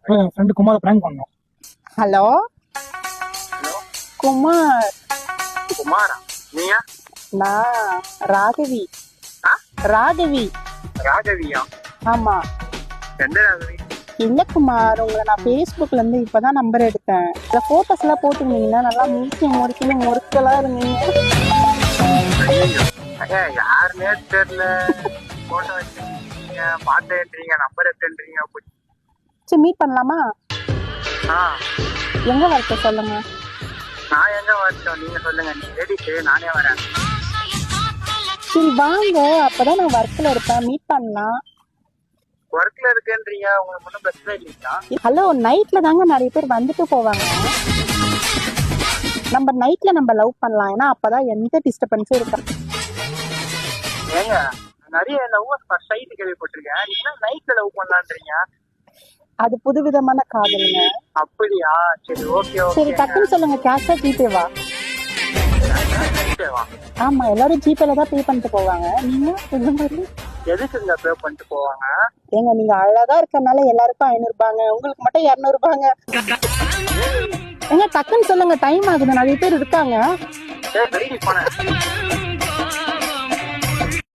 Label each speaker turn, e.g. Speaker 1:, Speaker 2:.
Speaker 1: என் friend Kumara prank பண்ணோம்.
Speaker 2: Hello
Speaker 3: hello
Speaker 2: Kumar,
Speaker 3: குமாரா? நீயா?
Speaker 2: நான் ராகவி.
Speaker 3: ஆ?
Speaker 2: ராகவி.
Speaker 3: ராகவியா?
Speaker 2: ஆமா.
Speaker 3: எந்த ராகவி?
Speaker 2: இல்ல குமார், உங்களை நான் Facebookல இருந்து இப்பதான் நம்பர் எடுத்தேன். இந்த போட்டோஸ் எல்லாம் போட்டுருந்தீங்கன்னா நல்லா முறுக்கணும் முறுக்கெல்லாம் இருந்தீங்க.
Speaker 3: ஐயோ யாருன்னே தெரியல. போட்டோ வச்சுருக்கீங்க, பாட்டுன்றீங்க, நம்பர் எடுத்துன்றீங்க.
Speaker 2: சரி, மீட் பண்ணலாமா?
Speaker 3: ஆ,
Speaker 2: எங்க வரட்ட சொல்லுங்க.
Speaker 3: நான் எங்க வரட்டும்? நீங்க சொல்லுங்க. நீ ரெடிட்டு நானே வரேன்.
Speaker 2: சரி வாங்க, அப்பதான் நான் ஒர்க்ல இருப்பேன், மீட் பண்ணலாம்.
Speaker 3: ஒர்க்ல இருக்குன்றீங்க, உங்களுக்கு ஒன்றும் பிரச்சனை இல்லைங்களா?
Speaker 2: ஹலோ, நைட்ல தாங்க நிறைய பேர் வந்துட்டு போவாங்க. நம்ம நைட்ல நம்ம லவ் பண்ணலாம், ஏன்னா அப்பதான் எந்த டிஸ்டர்பன்ஸும் இருக்காது.
Speaker 3: ஏங்க, நிறைய லவ் ஃபர்ஸ்ட் சைட் கேள்விப்பட்டிருக்கேன். நீங்க நைட்ல லவ் பண்ணலான்றீங்க.
Speaker 2: அது புதுவிதமான காதலுங்க.
Speaker 3: அப்படியா? சரி, ஓகே
Speaker 2: சரி,
Speaker 3: ஓகே.
Speaker 2: டக்குன்னு சொல்லுங்க, கேஷா ஜிபேவா? ஆமா, எல்லாரும் ஜிபேல தான் பே பண்ணிட்டு போவாங்க. நீங்க இந்த மாதிரி
Speaker 3: எதுக்குங்க பே பண்ணிட்டு போவாங்க?
Speaker 2: ஏங்க, நீங்க அழகா இருக்கறனால எல்லாருக்கும் 500 ரூபாங்க, உங்களுக்கு மட்டும் 200 ரூபாங்க. ஏங்க டக்குன்னு சொல்லுங்க, டைம் ஆகுது, நிறைய பேர் இருக்காங்க.
Speaker 3: சரி, வெளியே போனேன்.